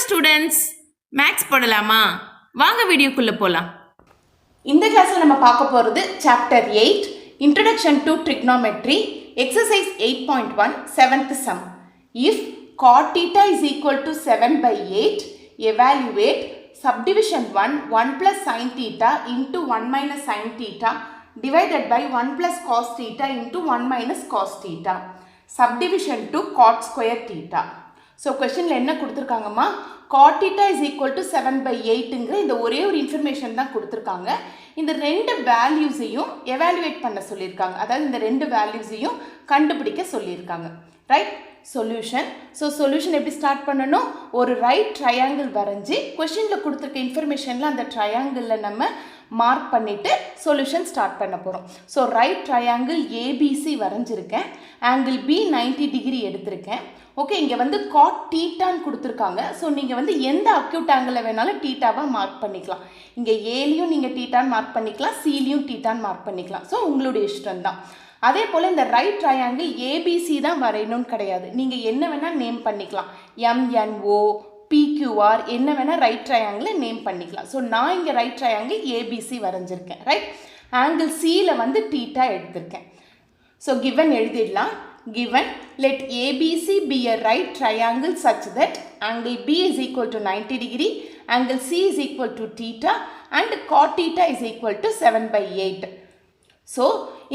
Students, maths போடலாமா? வாங்க வீடியோக்குள்ள போலாம். இந்த கிளாஸ்ல நம்ம பார்க்க போறது chapter 8 introduction to trigonometry exercise 8.1 7th sum. If cot theta is equal to 7/8, evaluate subdivision 1 plus sin theta into 1 minus sin theta divided by 1 plus cos theta into 1 minus cos theta. Subdivision to cot square theta. So questionல என்ன கொடுத்திருக்காங்கம்மா, cot theta is equal to 7/8ங்கிற இந்த ஒரே ஒரு information தான் கொடுத்திருக்காங்க. இந்த ரெண்டு வேல்யூஸையும் evaluate பண்ண சொல்லியிருக்காங்க. அதாவது இந்த ரெண்டு வேல்யூஸையும் கண்டுபிடிக்க சொல்லியிருக்காங்க. ரைட்? சொல்யூஷன். ஸோ சொல்யூஷன் எப்படி ஸ்டார்ட் பண்ணணும்? ஒரு ரைட் ட்ரையாங்கிள் வரைஞ்சி கொஷினில் கொடுத்துருக்க இன்ஃபர்மேஷனில் அந்த ட்ரையாங்கிளில் நம்ம மார்க் பண்ணிவிட்டு சொல்யூஷன் ஸ்டார்ட் பண்ண போகிறோம். ஸோ ரைட் ட்ரையாங்கிள் ஏபிசி வரைஞ்சிருக்கேன். ஆங்கிள் பி 90 டிகிரி எடுத்திருக்கேன். ஓகே, இங்கே வந்து காட் டீட்டான்னு கொடுத்துருக்காங்க. ஸோ நீங்கள் வந்து எந்த அக்யூட் ஆங்கிளில் வேணாலும் டீட்டாவாக மார்க் பண்ணிக்கலாம். இங்கே ஏலையும் நீங்கள் டீட்டான்னு மார்க் பண்ணிக்கலாம், சிலையும் டீட்டான்னு மார்க் பண்ணிக்கலாம். ஸோ உங்களுடைய இஷ்டம் தான். அதே போல் இந்த ரைட் ட்ரையாங்கிள் ஏபிசி தான் வரையணும்னு கிடையாது. நீங்கள் என்ன வேணால் நேம் பண்ணிக்கலாம். எம்என்ஓ, பிக்யூஆர் என்ன வேணால் ரைட் ட்ரையாங்கிள் நேம் பண்ணிக்கலாம். ஸோ நான் இங்கே ரைட் ட்ரையாங்கிள் ஏபிசி வரைஞ்சிருக்கேன். ரைட்? ஆங்கிள் சியில் வந்து டீட்டா எடுத்திருக்கேன். ஸோ கிவன் எழுதிடலாம். Given, let ABC be a right triangle such that angle B is equal to 90 degree, angle C is equal to theta and cot theta is equal to 7/8. So,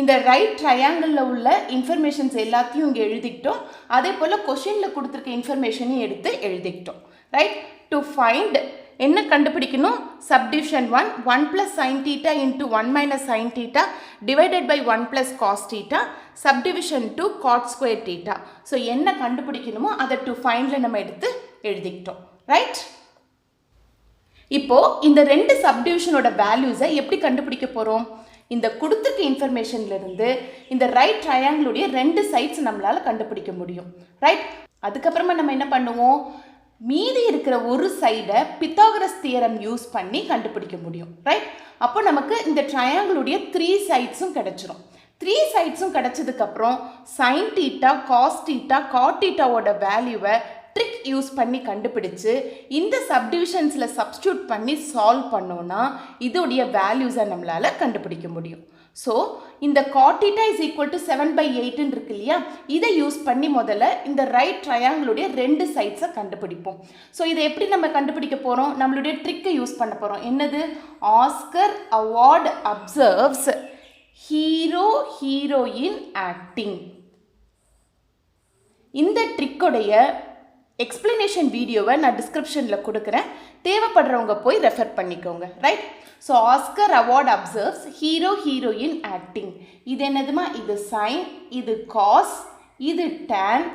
இந்த right ட்ரையாங்கிளில் உள்ள informations எல்லாத்தையும் இங்கே எழுதிக்கிட்டோம். அதே போல் கொஷினில் கொடுத்துருக்க இன்ஃபர்மேஷனையும் எடுத்து எழுதிக்கிட்டோம். Right? To find என்ன கண்டுபிடிக்கணும்? Subdivision 1 plus sin theta into 1 minus sin theta divided by 1 plus cos theta, subdivision 2 cot square theta. So என்ன கண்டுபிடிக்கணுமோ அதை டு ஃபைண்டில் நம்ம எடுத்து எழுதிக்கிட்டோம். ரைட்? இப்போது இந்த ரெண்டு சப்டிவிஷனோட வேல்யூஸை எப்படி கண்டுபிடிக்க போகிறோம்? இந்த கொடுத்துருக்க இன்ஃபர்மேஷன்லேருந்து இந்த ரைட் ட்ரையாங்கிளுடைய ரெண்டு சைட்ஸ் நம்மளால் கண்டுபிடிக்க முடியும். ரைட்? அதுக்கப்புறமா நம்ம என்ன பண்ணுவோம்? மீதி இருக்கிற ஒரு சைடை பித்தாகரஸ் தியரம் யூஸ் பண்ணி கண்டுபிடிக்க முடியும். ரைட்? அப்போ நமக்கு இந்த ட்ரையாங்கிளுடைய 3 சைட்ஸும் கிடைச்சிரும். 3 சைட்ஸும் கிடைச்சதுக்கப்புறம் sine theta, cos theta, cot டீட்டாவோட வேல்யூவை ட்ரிக் யூஸ் பண்ணி கண்டுபிடிச்சு இந்த சப்டிவிஷன்ஸில் சப்ஸ்டியூட் பண்ணி சால்வ் பண்ணோன்னா இதோடைய வேல்யூஸை நம்மளால் கண்டுபிடிக்க முடியும். ஸோ இந்த cot theta is equal to 7/8 இருக்கு இல்லையா, இதை யூஸ் பண்ணி முதல்ல இந்த ரைட் ட்ரையாங்கிளுடைய ரெண்டு சைட்ஸை கண்டுபிடிப்போம். ஸோ இதை எப்படி நம்ம கண்டுபிடிக்க போகிறோம்? நம்மளுடைய ட்ரிக்கை யூஸ் பண்ண போகிறோம். என்னது? Oscar award absorbs hero heroine acting. இந்த ட்ரிக்கோடைய எக்ஸ்பிளனேஷன் வீடியோவை நான் டிஸ்கிரிப்ஷனில் கொடுக்குறேன். தேவைப்படுறவங்க போய் ரெஃபர் பண்ணிக்கோங்க. Right? So Oscar award absorbs hero heroine acting. இது என்னதுமா? இது சைன், இது காஸ், இது டேன்,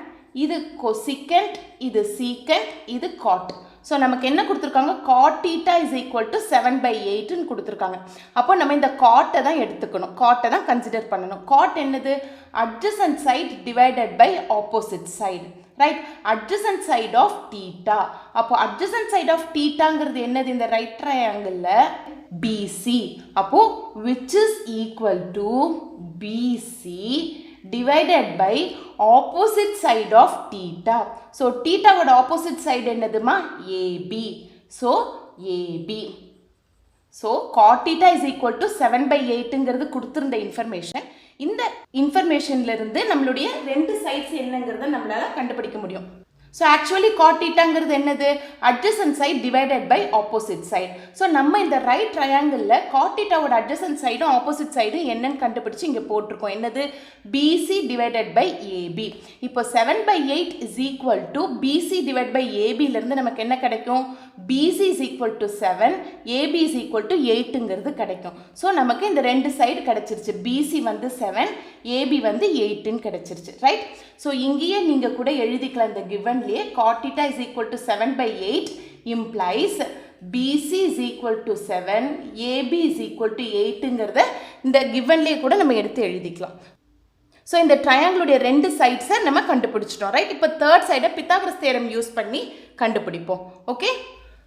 இது கொசிகண்ட், இது சீக்கண்ட், இது காட். ஸோ நமக்கு என்ன கொடுத்துருக்காங்க? Cot theta is equal to 7/8ன்னு கொடுத்துருக்காங்க. அப்போ நம்ம இந்த காட்டை தான் எடுத்துக்கணும், காட்டை தான் கன்சிடர் பண்ணணும். காட் என்னது? Adjacent side divided by opposite side. Right? Adjacent side of theta. அப்போ அட்ஜசன்ட் சைட் ஆஃப் டீட்டாங்கிறது என்னது? இந்த ரைட் ட்ரையாங்கிளில் பிசி. அப்போ which is equal to BC divided by opposite side of theta. So theta would opposite side என்னதுமா? AB. So AB. So cot theta is equal to 7/8ங்கிறது கொடுத்திருந்த information. இந்த இன்ஃபர்மேஷன்ல இருந்து நம்மளுடைய ரெண்டு சைட்ஸ் என்னங்கிறத நம்மளால கண்டுபிடிக்க முடியும். ஸோ ஆக்சுவலி காட் டீட்டாங்கிறது என்னது? Adjacent side divided by opposite side. So நம்ம இந்த ரைட் ட்ரையாங்கிளில் காட் டீட்டாவோட அட்ஜசன்ட் சைடும் ஆப்போசிட் சைடும் என்னன்னு கண்டுபிடிச்சு இங்கே போட்டிருக்கோம். என்னது? BC divided by AB. இப்போ 7/8 is equal to BC divide by ஏபியிலேருந்து நமக்கு என்ன கிடைக்கும்? BC is equal to 7, AB is equal to 8ங்கிறது கிடைக்கும். ஸோ நமக்கு இந்த ரெண்டு சைடு கிடைச்சிருச்சு. பிசி வந்து 7, ஏபி வந்து 8ன்னு கிடைச்சிருச்சு. ரைட்? ஸோ இங்கேயே நீங்கள் கூட எழுதிக்கலாம். இந்த கிவன்லேயே cot theta is equal to 7/8 implies BC is equal to 7, AB is equal to 8ங்கிறத இந்த கிவன்லேயே கூட நம்ம எடுத்து எழுதிக்கலாம். ஸோ இந்த ட்ரையாங்கிளுடைய ரெண்டு சைட்ஸை நம்ம கண்டுபிடிச்சிட்டோம். ரைட்? இப்போ தேர்ட் சைடை பித்தாகரஸ் தியரம் யூஸ் பண்ணி கண்டுபிடிப்போம். Okay?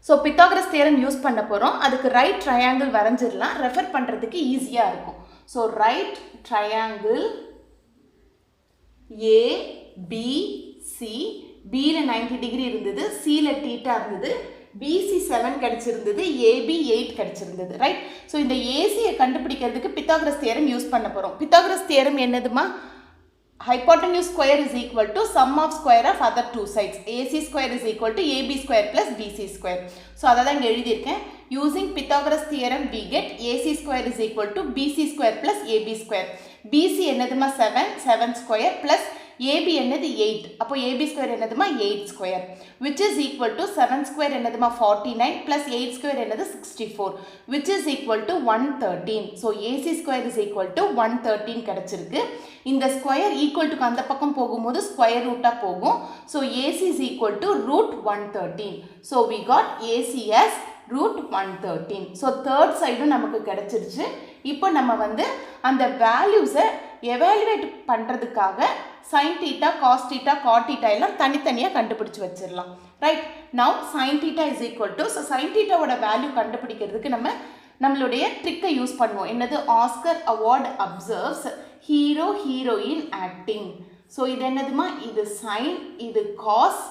So Pythagoras theorem use பண்ண போகிறோம். அதுக்கு ரைட் ட்ரையாங்கிள் வரைஞ்சிடலாம், ரெஃபர் பண்ணுறதுக்கு ஈஸியாக இருக்கும். ஸோ ரைட் ட்ரையாங்கிள் ஏபிசி பியில் 90 டிகிரி இருந்தது, சியில் தீட்டா இருந்தது, பிசி 7 கிடைச்சிருந்தது, ஏபி 8 கிடைச்சிருந்தது, ரைட்? ஸோ இந்த ஏசியை கண்டுபிடிக்கிறதுக்கு பித்தாகரஸ் தியரம் யூஸ் பண்ண போகிறோம். பித்தாகரஸ் தியரம் என்னதுமா? hypotenuse square is equal to sum of square of other two sides. AC square is equal to AB square plus BC square. So அதான் இங்க எழுதியிருக்கேன். Using Pythagoras theorem we get AC square is equal to BC square plus AB square. BC என்னதுமா 7 square plus AB என்னது 8. அப்போ AB square என்னதுமா 8 square which is equal to 7 square என்னதுமா 49 plus 8 square என்னது 64 which is equal to 113. So AC square is equal to 113 கிடைச்சிருக்கு. இந்த square equal to அந்த பக்கம் போகும்போது square root போகும். So AC is equal to root 113. So we got AC as root 113. So third side நமக்கு கிடைச்சிருச்சு. இப்போ நம்ம வந்து அந்த வேல்யூஸை எவாலுவேட் பண்ணுறதுக்காக sin theta, cos theta, cot theta எல்லாம் தனித்தனியாக கண்டுபிடிச்சு வச்சிடலாம், right? Now sin theta is equal to, so sin theta ஓட வேல்யூ கண்டுபிடிக்கிறதுக்கு நம்மளுடைய ட்ரிக்கை யூஸ் பண்ணுவோம். என்னது? Oscar award absorbs hero heroine acting. So இது என்னதுமா? இது சைன், இது காஸ்,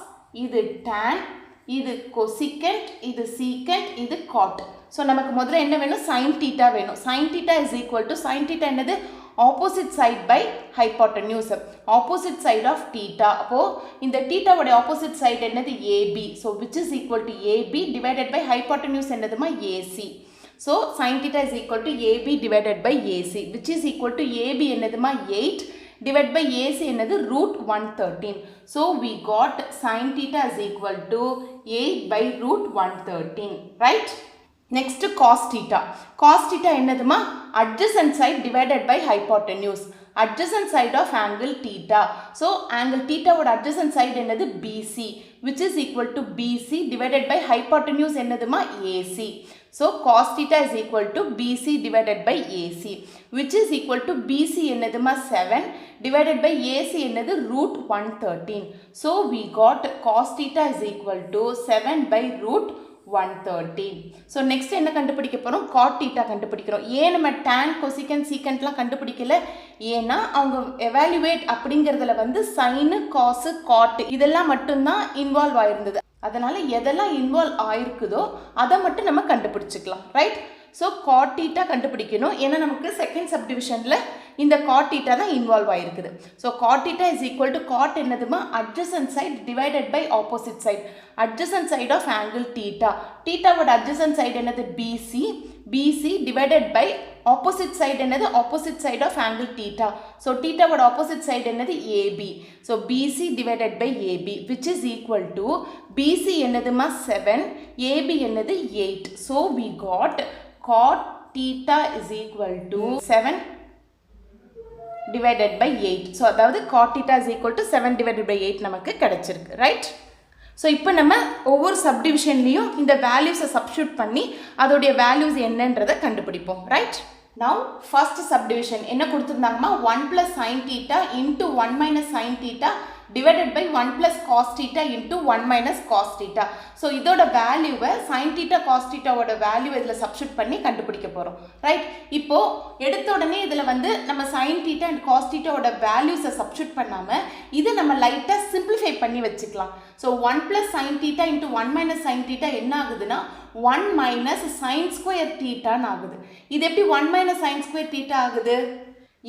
இது டேன், இது கொசிகண்ட், இது சீக்கண்ட், இது காட். ஸோ நமக்கு முதல்ல என்ன வேணும்? sin theta வேணும். sin theta is equal to, sin theta என்னது? opposite side by hypotenuse, opposite side of theta. அப்போ இந்த theta உடைய opposite side என்னது? AB. So which is equal to AB divided by hypotenuse என்னதுமா? AC. So sin theta is equal to AB divided by AC which is equal to AB என்னதுமா? 8 divided by AC என்னது? root 113. So we got sin theta is equal to 8 by root 113, right? Next cos theta. Cos theta என்னதுமா? adjacent side divided by hypotenuse. Adjacent side of angle theta. So angle theta would adjacent side என்னது? BC which is equal to BC divided by hypotenuse என்னதுமா? AC. So cos theta is equal to BC divided by AC which is equal to BC என்னதுமா? 7 divided by AC என்னது? root 113. So we got cos theta is equal to 7 by root 113. So next என்ன கண்டுபிடிக்க போறோம்? cot theta கண்டுபிடிக்கிறோம். ஏன் நம்ம tan, cosecant, secantலாம் கண்டுபிடிக்கல? ஏன்னா அவங்க evaluate அப்படிங்கிறதுல வந்து sin, cos, cot இதெல்லாம் மட்டும்தான் இன்வால்வ் ஆயிருந்தது. அதனால எதெல்லாம் இன்வால்வ் ஆயிருக்குதோ அதை மட்டும் நம்ம கண்டுபிடிச்சிக்கலாம், ரைட்? ஸோ cot theta கண்டுபிடிக்கணும். ஏன்னா நமக்கு செகண்ட் சப்டிவிஷனில் இந்த cot theta தான் இன்வால்வ் ஆயிருக்குது. So cot theta is equal to cot என்னதுமா? adjacent side divided by opposite side. adjacent side of angle theta. theta would adjacent side என்னது? BC. BC divided by opposite side என்னது? opposite side of angle theta. So theta would opposite side என்னது? AB. So BC divided by AB which is equal to BC என்னதுமா? 7. AB என்னது? 8. So we got cot theta is equal to 7 divided by 8. So அதாவது cot theta is equal to 7 divided by 8 நமக்கு கிடைச்சிருக்கு, right? So இப்போ நம்ம ஒவ்வொரு சப்டிவிஷன்லேயும் இந்த வேல்யூஸை சப்ஸ்டியூட் பண்ணி அதோடைய வேல்யூஸ் என்னன்றதை கண்டுபிடிப்போம், ரைட்? நவ் ஃபர்ஸ்ட் சப்டிவிஷன் என்ன கொடுத்துருந்தாங்கம்மா? 1 plus sin theta into 1 minus sin theta divided by 1 plus cos theta into 1 minus cos theta. So இதோட வேல்யூவை sin theta cos theta ஓட வேல்யூ இதில் சப்ஸ்டியூட் பண்ணி கண்டுபிடிக்க போகிறோம், ரைட்? இப்போ எடுத்த உடனே இதில் வந்து நம்ம sin theta and cos theta ஓட வேல்யூஸை சப்ஸ்டியூட் பண்ணாமல் இதை நம்ம லைட்டாக சிம்பிளிஃபை பண்ணி வச்சுக்கலாம். So 1 plus sin theta into 1 minus sin theta என்ன ஆகுதுன்னா 1 minus sin square theta ஆகுது. இது எப்படி 1 minus sin square theta ஆகுது?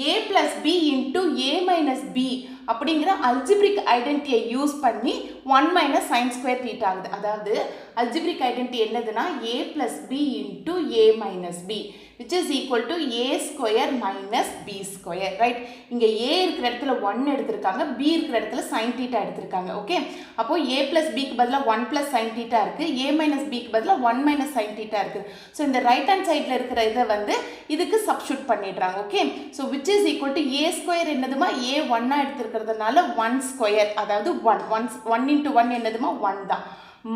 a plus b into a minus b அப்படிங்கிற அல்ஜிப்ரிக் ஐடென்டிட்டியை யூஸ் பண்ணி 1 minus sin square theta ஆகுது. அதாவது அல்ஜிப்ரிக் ஐடென்டிட்டி என்னதுன்னா a plus b into a minus b which is equal to a square minus b square, right? இங்க a இருக்கிற இடத்துல 1 எடுத்திருக்காங்க, b இருக்கிற இடத்துல sin theta எடுத்திருக்காங்க, ஓகே? அப்போ a plus b க்கு பதிலா 1 plus sin theta இருக்கு, a minus b க்கு பதிலா 1 minus sin theta இருக்கு. ஸோ இந்த ரைட் ஹேண்ட் சைடில் இருக்கிற இதை வந்து இதுக்கு சப்ஸ்டியூட் பண்ணிடுறாங்க, okay? So which is equal to a square என்னதுமா? a 1 எடுத்திருக்கிறதுனால 1 square, அதாவது 1 into 1 என்னதுமா? 1 தான்.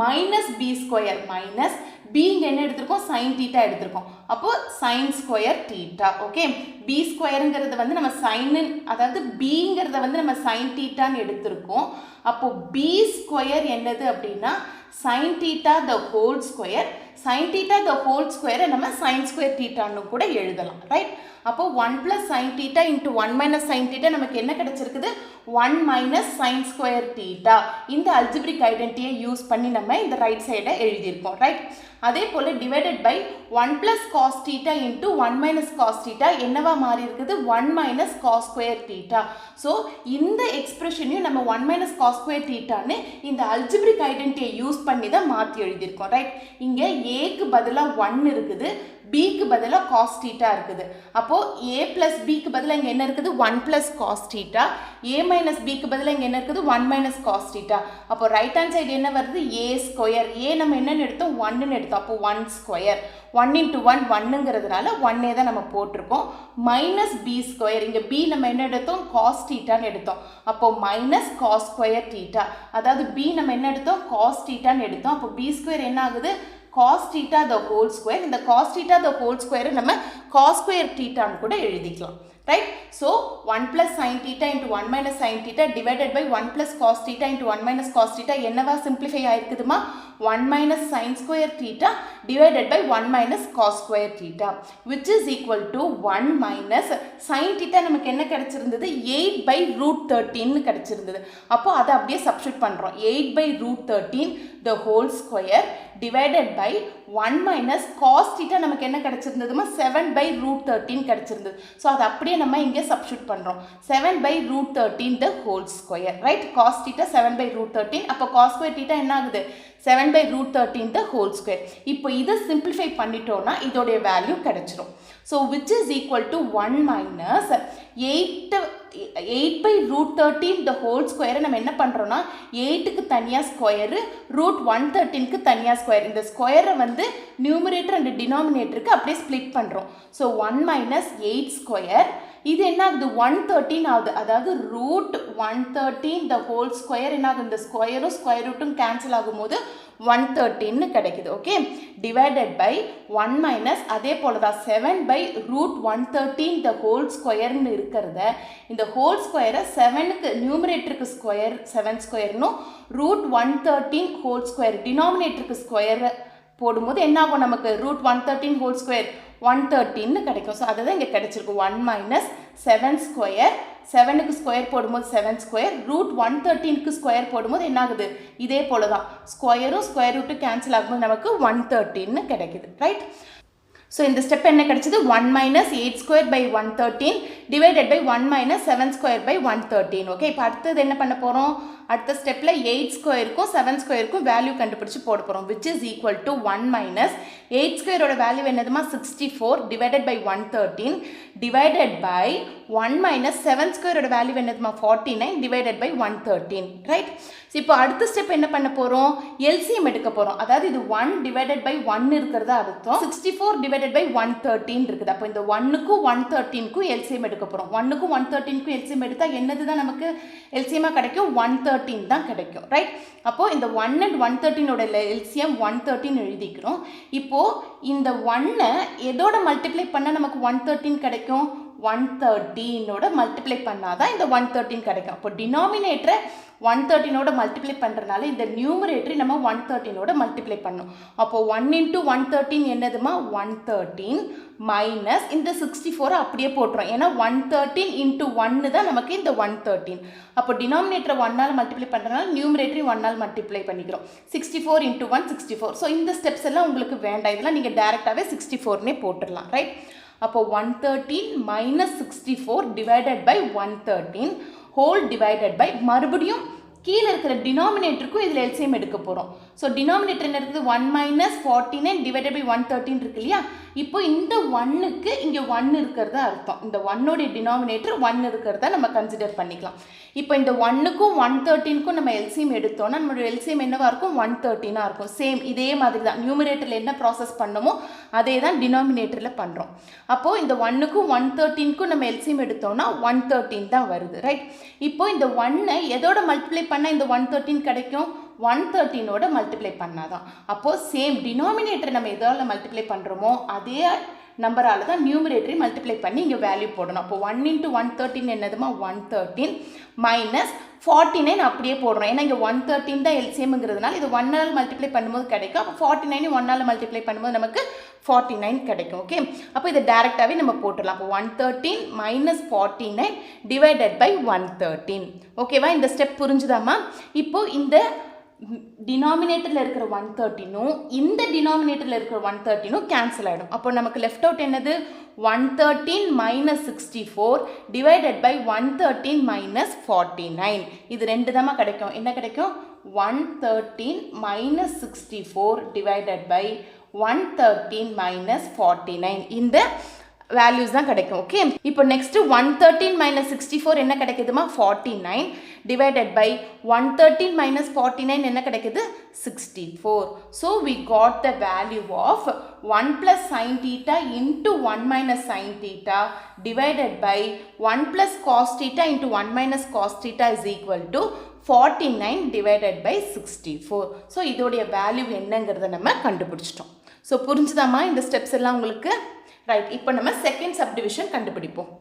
Minus b square minus b இங்கே என்ன எடுத்திருக்கோம்? sin theta எடுத்திருக்கோம். அப்போ sin square theta, okay? b ஸ்கொயருங்கிறது வந்து நம்ம sin, அதாவது bங்கிறத வந்து நம்ம sin thetaன்னு எடுத்திருக்கோம். அப்போ b ஸ்கொயர் என்னது அப்படின்னா sin theta the whole square. sin theta the whole square நம்ம sin square theta ன்னு கூட எழுதலாம் ரைட் அப்போ 1 plus sin theta into 1 minus sin theta நமக்கு என்ன கிடைச்சிருக்குது 1 minus sin square theta இந்த algebraic identity யூஸ் பண்ணி நம்ம இந்த ரைட் சைடை எழுதியிருக்கோம் ரைட் அதே போல divided by 1 plus cos theta into 1 minus cos theta என்னவா மாறி இருக்குது 1 minus cos square theta so இந்த எக்ஸ்பிரஷனையும் நம்ம 1 minus cos square theta ன்னு இந்த algebraic identity யூஸ் பண்ணி தான் மாத்தி எழுதியிருக்கோம் ரைட் இங்க a க்கு பதிலா 1 இருக்குது b க்கு பதிலா cos theta இருக்குது அப்போ a plus b க்கு பதிலா இங்க என்ன இருக்குது 1 plus cos theta a minus b க்கு பதிலா இங்க என்ன இருக்குது 1 minus cos theta அப்போ ரைட் ஹேண்ட் சைடு என்ன வருது a ஸ்கொயர் a நம்ம என்னன்னு எடுத்தோம் 1 ன்னு எடுத்தோம் அப்போ 1 ஸ்கொயர் 1 into 1 1ங்கிறதுனால 1 தான் நம்ம போட்டிருக்கோம் minus b ஸ்கொயர் இங்க b நம்ம என்ன எடுத்தோம் cos theta ன்னு எடுத்தோம் அப்போ minus cos square theta அதாவது b நம்ம என்ன எடுத்தோம் cos theta ன்னு எடுத்தோம் அப்போ b ஸ்கொயர் என்ன ஆகுது cos theta the whole square இந்த cos theta the whole square நம்ம cos square theta ன்னு கூட எழுதிக்கலாம் right so 1 plus sin theta into 1 minus sin theta divided by 1 plus cos theta into 1 minus cos theta என்னவா simplify ஆயிருக்குதுமா 1 minus sin square theta divided by 1 minus cos square theta which is equal to 1 minus sin theta நமக்கு என்ன கிடைச்சிருந்தது 8 by root 13 ன்னு கிடைச்சிருந்தது அப்போ அதை அப்படியே substitute பண்றோம் 8 by root 13 the whole square divided by 1 minus cos theta நமக்கு என்ன கிடைச்சிருந்ததுமா 7 by root 13 கிடைச்சிருந்தது so அதை அப்படியே நம்ம இங்க substitute பண்றோம் 7 by root 13 the whole square right cos theta 7 by root 13 அப்போ cos square theta என்ன ஆகுது 7 by root 13 the whole square இப்போ இதை simplify பண்ணிட்டோம்னா இதோடைய வேல்யூ கிடைச்சிரும் so which is equal to 1 minus 8 by root 13 the whole square நம்ம என்ன பண்றோம்னா 8 க்கு தனியா ஸ்கொயர் root 113 க்கு தனியா ஸ்கொயர் இந்த ஸ்கொயரை வந்து நியூமரேட்டர் and டினாமினேட்டருக்கு அப்படியே ஸ்ப்ளிட் பண்றோம் so 1 minus 8 ஸ்கொயர் இது என்ன ஆகுது 113 ஆகுது அதாவது root 113 the whole square என்ன ஆகுது இந்த ஸ்கொயரும் ஸ்கொயர் ரூட்டும் கேன்சல் ஆகும்போது 113 ன்னு கிடைக்குது ஓகே divided by 1 minus அதே போல தான் 7 by root 113 the whole square ன்னு இருக்குறத இந்த whole square 7 க்கு நியூமரேட்டருக்கு ஸ்கொயர் 7 ஸ்கொயர் னும் root 113 whole square டினாமினேட்டருக்கு ஸ்கொயர் போடும்போது என்ன ஆகும் நமக்கு root 113 whole square 113 ன்னு கிடைக்கும் சோ அதுதான் இங்க கிடைச்சிருக்கு 1 minus 7 ஸ்கொயர் 7 க்கு ஸ்கொயர் போடும்போது 7 ஸ்கொயர் root 113 க்கு ஸ்கொயர் போடும்போது என்ன ஆகுது இதே போல தான் ஸ்கொயரும் ஸ்கொயர் ரூட் கேன்சல் ஆகும்போது நமக்கு 113 ன்னு கிடைக்குது ரைட் so இந்த ஸ்டெப் என்ன கிடைச்சது 1 minus 8 square by 113 divided by 1 minus 7 square by 113 okay இப்போ அடுத்து என்ன பண்ண போறோம் அடுத்த ஸ்டெப்ல 8 ஸ்கொயருக்கும் 7 ஸ்கொயருக்கும் வேல்யூ கண்டுபிடிச்சு போட போறோம் which is equal to 1 minus 8 ஸ்கொயரோட வேல்யூ என்னதுமா 64 divided by 113 divided by 1 minus 7 ஸ்கொயரோட வேல்யூ என்னதுமா 49 divided by 113 ரைட் இப்போ அடுத்த ஸ்டெப் என்ன பண்ண போறோம் LCM எடுக்க போறோம் அதாவது இது 1 divided by 1 இருக்குறதா அர்த்தம் 64 divided by 113 இருக்குது அப்போ இந்த 1 க்கு 113 க்கு LCM எடுக்க போறோம் 1 க்கு 113 க்கு LCM எடுத்தா என்னது தான் நமக்கு LCM கிடைக்கும் 113 தான் கிடைக்கும் ரைட் அப்போ இந்த 1 and 113 ஓட LCM 113 எழுதிக்கிறோம் இப்போ இந்த 1 எதோட மல்டிப்ளை பண்ணா நமக்கு 113 கிடைக்கும் 113 ஓட மல்டிப்ளை பண்ணாதான் இந்த 113 கிடைக்கும் அப்போ டினாமினேட்டரை 113 ஓட மல்டிப்ளை பண்றனால இந்த நியூமரேட்டரை நம்ம 113 ஓட மல்டிப்ளை பண்ணோம் அப்போ 1 into 113 என்னதுமா 113 மைனஸ் இந்த 64 அப்படியே போட்டுறோம் ஏன்னா 113 into 1 தான் நமக்கு இந்த 113 அப்போ டினாமினேட்டரை 1 ஆல் மல்டிப்ளை பண்றனால நியூமரேட்டரை 1 ஆல் மல்டிப்ளை பண்ணிக்கிறோம் 64 into 1 64 ஸோ இந்த ஸ்டெப்ஸ் எல்லாம் உங்களுக்கு வேண்டாம் இதெல்லாம் நீங்கள் டைரெக்டாகவே 64னே போட்டுடலாம் ரைட் அப்போ 113 minus 64 divided by 113 whole divided by மறுபடியும் கீழே இருக்கிற டினாமினேட்டருக்கும் இதில் LCM எடுக்க போகிறோம் ஸோ டினாமினேட்டர் என்ன இருக்குது 1 minus 49 divided by 113 இருக்கு இல்லையா இப்போ இந்த 1க்கு இங்கே 1 இருக்கிறதா அர்த்தம் இந்த 1ஓடைய டினாமினேட்டர் 1 இருக்கிறதா நம்ம கன்சிடர் பண்ணிக்கலாம் இப்போ இந்த 1க்கும் 113க்கும் நம்ம LCM எடுத்தோம்னா நம்மளோட LCM என்னவா இருக்கும் 113 இருக்கும் சேம் இதே மாதிரி தான் நியூமரேட்டரில் என்ன ப்ராசஸ் பண்ணோமோ அதே தான் டினாமினேட்டரில் பண்ணுறோம் அப்போது இந்த 1க்கும் 113க்கும் நம்ம LCM எடுத்தோம்னா 113 தான் வருது ரைட் இப்போ இந்த 1 எதோட மல்டிப்ளை பண்ணால் இந்த 113 கிடைக்கும் 113 ஓட மல்டிப்ளை பண்ணாதான் அப்போது சேம் டினாமினேட்டர் நம்ம எதால மல்டிப்ளை பண்ணுறோமோ அதே நம்பரால் தான் நியூமரேட்டரை மல்டிப்ளை பண்ணி இங்கே வேல்யூ போடணும் அப்போ 1 into 113 என்னதுமா 113 மைனஸ் 49 அப்படியே போடுறோம். ஏன்னா இங்கே 113 தான் எல்சிஎம்ங்கிறதுனால இது 1ஆல் மல்டிப்ளை பண்ணும்போது கிடைக்கும். அப்போ 49 1ஆல் மல்டிப்ளை பண்ணும்போது நமக்கு 49 கிடைக்கும். ஓகே, அப்போ இதை டேரெக்டாகவே நம்ம போட்டுடலாம். அப்போ 113 மைனஸ் 49 டிவைடட் பை 113. ஓகேவா, இந்த ஸ்டெப் புரிஞ்சுதாம்மா? இப்போ இந்த டினாமினேட்டரில் இருக்கிற 113 இந்த டினாமினேட்டரில் இருக்கிற 113 கேன்சல் ஆகிடும். அப்போ நமக்கு லெஃப்ட் அவுட் என்னது? 113 மைனஸ் 64 டிவைடட் பை 113 மைனஸ் 49. இது ரெண்டு தாம்மா கிடைக்கும். என்ன கிடைக்கும்? 113 மைனஸ் 64 டிவைடட் பை 113 மைனஸ் 49. இந்த வேல்யூஸ் தான் கிடைக்கும். ஓகே, இப்போ நெக்ஸ்ட் 113 மைனஸ் 64 என்ன கிடைக்குதுமா? 49 டிவைடட் பை 113 மைனஸ் 49 என்ன கிடைக்குது? 64. So we got the value of 1 plus sine theta into 1 minus sine theta divided by 1 plus cos theta into 1 minus cos theta is equal to 49 divided by 64. So இதோடைய வேல்யூ என்னங்கிறத நம்ம கண்டுபிடிச்சிட்டோம். So புரிஞ்சுதாம்மா இந்த steps எல்லாம் உங்களுக்கு? ரைட், இப்போ நம்ம செகண்ட் சப்டிவிஷன் கண்டுபிடிப்போம்.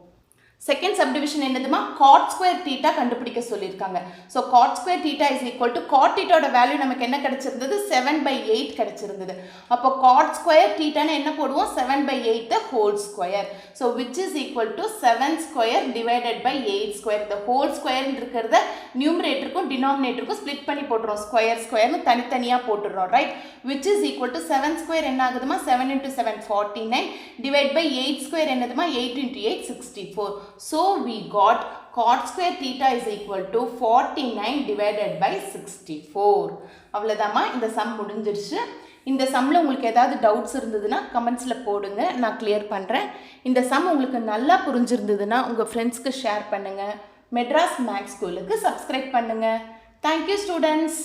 செகண்ட் சப்டிவிஷன் என்னதுமா? காட் ஸ்கொயர் தீட்டா கண்டுபிடிக்க சொல்லியிருக்காங்க. So cot square theta is equal to cot தீட்டாவோட வேல்யூ நமக்கு என்ன கிடைச்சிருந்தது? 7/8 கிடைச்சிருந்தது. அப்போ காட் ஸ்கொயர் தீட்டான்னு என்ன போடுவோம்? 7/8 the whole square. So which is equal to 7 square divided by 8 square. இந்த ஹோல் ஸ்கொயர் இருக்கிறத நியூமரேட்டருக்கும் டினாமினேட்டருக்கும் ஸ்ப்ளிட் பண்ணி போட்டுறோம். ஸ்கொயர் ஸ்கொயர்னு தனித்தனியாக போட்டுடுறோம். Right, which is equal to 7 square என்ன ஆகுதுமா? 7 into 7 49 டிவைட் பை 8 ஸ்கொயர் என்னதுமா? 8 into 8 64. So we got cot square theta is equal to 49 divided by 64. அவ்வளவுதாம்மா, இந்த சம் முடிஞ்சிருச்சு. இந்த சம்மில் உங்களுக்கு ஏதாவது டவுட்ஸ் இருந்ததுன்னா கமெண்ட்ஸில் போடுங்க, நான் கிளியர் பண்ணுறேன். இந்த சம் உங்களுக்கு நல்லா புரிஞ்சிருந்ததுன்னா உங்கள் ஃப்ரெண்ட்ஸ்க்கு ஷேர் பண்ணுங்கள். மெட்ராஸ் மேக்ஸ் ஸ்கூலுக்கு சப்ஸ்கிரைப் பண்ணுங்கள். Thank you students.